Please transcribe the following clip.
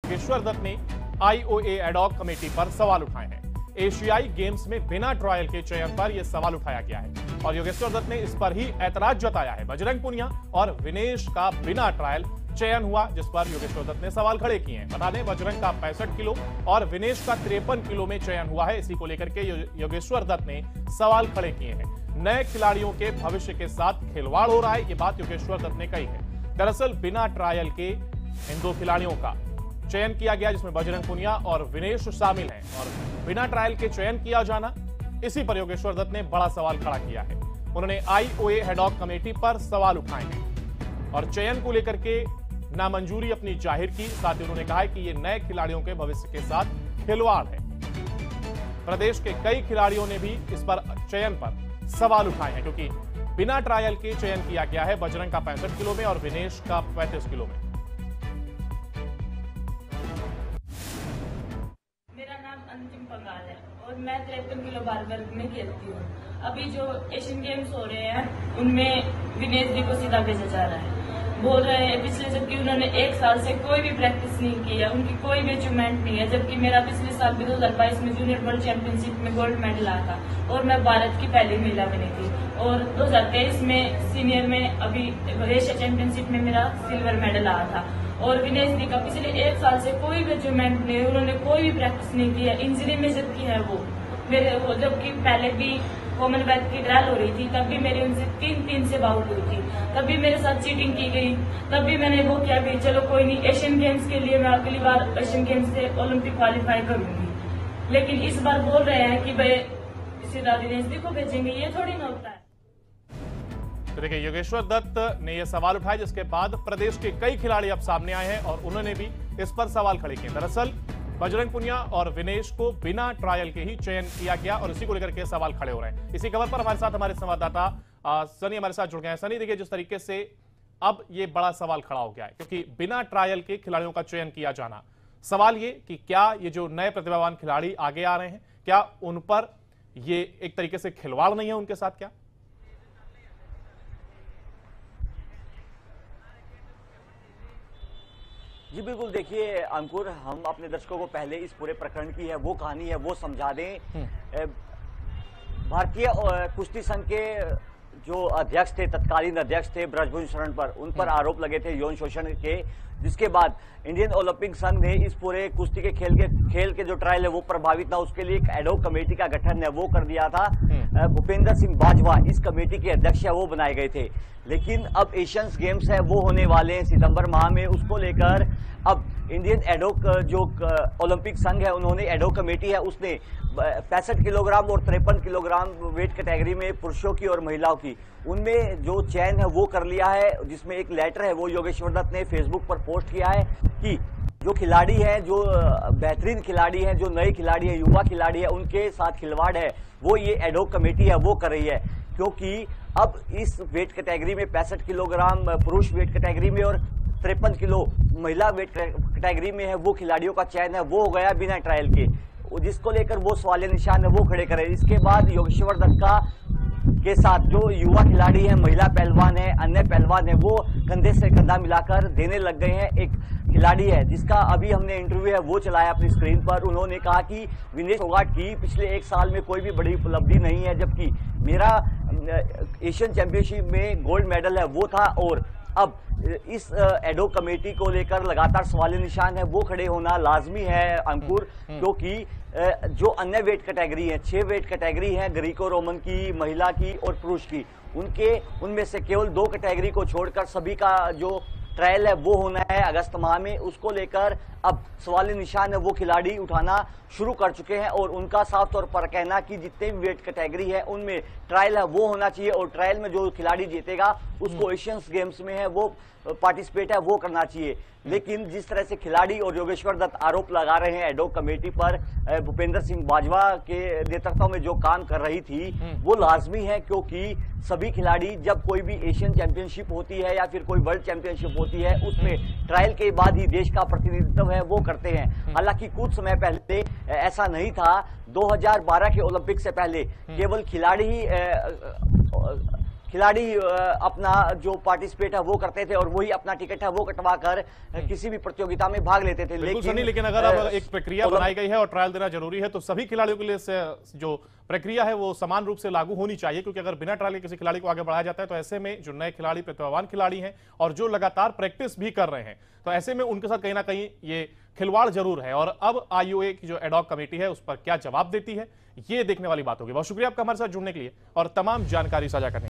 योगेश्वर दत्त ने IOA ad hoc committee पर सवाल उठाए हैं। एशियाई गेम्स में बिना ट्रायल के चयन पर यह सवाल उठाया गया है और योगेश्वर दत्त ने इस पर ही ऐतराज जताया है। बजरंग पुनिया और विनेश का बिना ट्रायल चयन हुआ, जिस पर योगेश्वर दत्त ने सवाल खड़े किए हैं। बता दें, बजरंग का 65 किलो और विनेश का 53 किलो में चयन हुआ है। इसी को लेकर के योगेश्वर दत्त ने सवाल खड़े किए हैं। नए खिलाड़ियों के भविष्य के साथ खिलवाड़ हो रहा है, ये बात योगेश्वर दत्त ने कही है। दरअसल बिना ट्रायल के इन दो खिलाड़ियों का चयन किया गया, जिसमें बजरंग पुनिया और विनेश शामिल हैं, और बिना ट्रायल के चयन किया जाना, इसी पर योगेश्वर दत्त ने बड़ा सवाल खड़ा किया है। उन्होंने आईओए एडॉक कमेटी पर सवाल उठाए हैं और चयन को लेकर के नामंजूरी अपनी जाहिर की। साथ ही उन्होंने कहा है कि ये नए खिलाड़ियों के भविष्य के साथ खिलवाड़ है। प्रदेश के कई खिलाड़ियों ने भी इस पर चयन पर सवाल उठाए हैं, क्योंकि बिना ट्रायल के चयन किया गया है। बजरंग का 65 किलो में और विनेश का 35 किलो में। मेरा नाम अंतिम पंगाल है और मैं 53 किलो बार वर्ग में खेलती हूँ। अभी जो एशियन गेम्स हो रहे हैं उनमें विनेश जी को सीधा भेजा जा रहा है। बोल रहे हैं पिछले, जबकि उन्होंने 1 साल से कोई भी प्रैक्टिस नहीं की है, उनकी कोई भी अचीवमेंट नहीं है। जबकि मेरा पिछले साल भी 2022 में जूनियर वर्ल्ड चैंपियनशिप में गोल्ड मेडल आया था और मैं भारत की पहली महिला बनी थी। और 2023 में सीनियर में अभी एशिया चैंपियनशिप में मेरा सिल्वर मेडल आया था। और विनेश जी का पिछले 1 साल से कोई भी अचीवमेंट नहीं है, उन्होंने कोई भी प्रैक्टिस नहीं की है। इंजरी में जबकि है वो मेरे, जबकि पहले भी कॉमनवेल्थ की ट्रायल हो रही थी, तब भी मेरी उनसे 3-3 से बाउट हुई थी। तब भी मेरे साथ चीटिंग की गई, तब भी मैंने वो किया कि चलो कोई नहीं, एशियन गेम्स के लिए मैं अगली बार एशियन गेम्स से ओलंपिक क्वालिफाई करूंगी। लेकिन इस बार बोल रहे हैं कि भाई सीधा विनेश जी को भेजेंगे, ये थोड़ी ना होता है। तो देखिए, योगेश्वर दत्त ने यह सवाल उठाया, जिसके बाद प्रदेश के कई खिलाड़ी अब सामने आए हैं और उन्होंने भी इस पर सवाल खड़े किए। दरअसल बजरंग पुनिया और विनेश को बिना ट्रायल के ही चयन किया गया और इसी को लेकर के सवाल खड़े हो रहे हैं। इसी खबर पर हमारे साथ हमारे संवाददाता सनी हमारे साथ जुड़ गए हैं। सनी, देखिए जिस तरीके से अब ये बड़ा सवाल खड़ा हो गया है, क्योंकि बिना ट्रायल के खिलाड़ियों का चयन किया जाना, सवाल ये कि क्या ये जो नए प्रतिभावान खिलाड़ी आगे आ रहे हैं, क्या उन पर ये एक तरीके से खिलवाड़ नहीं है उनके साथ? क्या जी बिल्कुल, देखिए अंकुर, हम अपने दर्शकों को पहले इस पूरे प्रकरण की है वो कहानी है वो समझा दें। भारतीय कुश्ती संघ के जो अध्यक्ष थे, तत्कालीन अध्यक्ष थे ब्रजभूषण शरण पर, उन पर आरोप लगे थे यौन शोषण के, जिसके बाद इंडियन ओलंपिक संघ ने इस पूरे कुश्ती के खेल के जो ट्रायल है वो प्रभावित ना, उसके लिए एक एडॉक कमेटी का गठन है वो कर दिया था। भूपेंद्र सिंह बाजवा इस कमेटी के अध्यक्ष है वो बनाए गए थे। लेकिन अब एशियंस गेम्स है वो होने वाले हैं सितंबर माह में, उसको लेकर अब इंडियन एडॉक जो ओलंपिक संघ है, उन्होंने एडॉक कमेटी है उसने 65 किलोग्राम और 53 किलोग्राम वेट कैटेगरी में पुरुषों की और महिलाओं की, उनमें जो चयन है वो कर लिया है। जिसमें एक लेटर है वो योगेश्वर दत्त ने फेसबुक पर पोस्ट किया है कि जो खिलाड़ी हैं, जो बेहतरीन खिलाड़ी हैं, जो नए खिलाड़ी हैं, युवा खिलाड़ी है, उनके साथ खिलवाड़ है वो ये एडॉक कमेटी है वो कर रही है। क्योंकि अब इस वेट कैटेगरी में 65 किलोग्राम पुरुष वेट कैटेगरी में और 53 किलो महिला वेट कैटेगरी में है वो खिलाड़ियों का चयन है वो हो गया बिना ट्रायल के, जिसको लेकर वो सवालिया निशान है वो खड़े करे। इसके बाद योगेश्वर दत्त के साथ जो युवा खिलाड़ी है, महिला पहलवान है, अन्य पहलवान है, वो कंधे से कंधा मिलाकर देने लग गए हैं। एक खिलाड़ी है जिसका अभी हमने इंटरव्यू है वो चलाया अपनी स्क्रीन पर, उन्होंने कहा कि विनेश फोगाट की पिछले 1 साल में कोई भी बड़ी उपलब्धि नहीं है, जबकि मेरा एशियन चैंपियनशिप में गोल्ड मेडल है वो था। और अब इस एडॉक कमेटी को लेकर लगातार सवालिया निशान है वो खड़े होना लाजमी है अंकुर, क्योंकि जो अन्य वेट कैटेगरी है, 6 वेट कैटेगरी है, ग्रीको रोमन की, महिला की और पुरुष की, उनमें से केवल 2 कैटेगरी को छोड़कर सभी का जो ट्रायल है वो होना है अगस्त माह में। उसको लेकर अब सवालिया निशान है वो खिलाड़ी उठाना शुरू कर चुके हैं और उनका साफ तौर पर कहना कि जितने भी वेट कैटेगरी है उनमें ट्रायल है वो होना चाहिए और ट्रायल में जो खिलाड़ी जीतेगा उसको एशियंस गेम्स में है वो पार्टिसिपेट है वो करना चाहिए। लेकिन जिस तरह से खिलाड़ी और योगेश्वर दत्त आरोप लगा रहे हैं एडॉक कमेटी पर, भूपेंद्र सिंह बाजवा के नेतृत्व में जो काम कर रही थी वो लाजमी है, क्योंकि सभी खिलाड़ी जब कोई भी एशियन चैंपियनशिप होती है या फिर कोई वर्ल्ड चैंपियनशिप होती है उसमें ट्रायल के बाद ही देश का प्रतिनिधित्व है वो करते हैं। हालांकि कुछ समय पहले ऐसा नहीं था, 2012 के ओलंपिक से पहले केवल खिलाड़ी ही खिलाड़ी अपना जो पार्टिसिपेट है वो करते थे और वही अपना टिकट है वो कटवा कर किसी भी प्रतियोगिता में भाग लेते थे। लेकिन अगर अब एक प्रक्रिया बनाई गई है और ट्रायल देना जरूरी है तो सभी खिलाड़ियों के लिए जो प्रक्रिया है वो समान रूप से लागू होनी चाहिए, क्योंकि अगर बिना ट्रायल के किसी खिलाड़ी को आगे बढ़ाया जाता है तो ऐसे में जो नए खिलाड़ी, प्रतिभावान खिलाड़ी हैं और जो लगातार प्रैक्टिस भी कर रहे हैं, तो ऐसे में उनके साथ कहीं ना कहीं ये खिलवाड़ जरूर है। और अब आईओए की जो एडॉक कमेटी है उस पर क्या जवाब देती है, ये देखने वाली बात होगी। बहुत शुक्रिया आपका हमारे साथ जुड़ने के लिए और तमाम जानकारी साझा करने के लिए।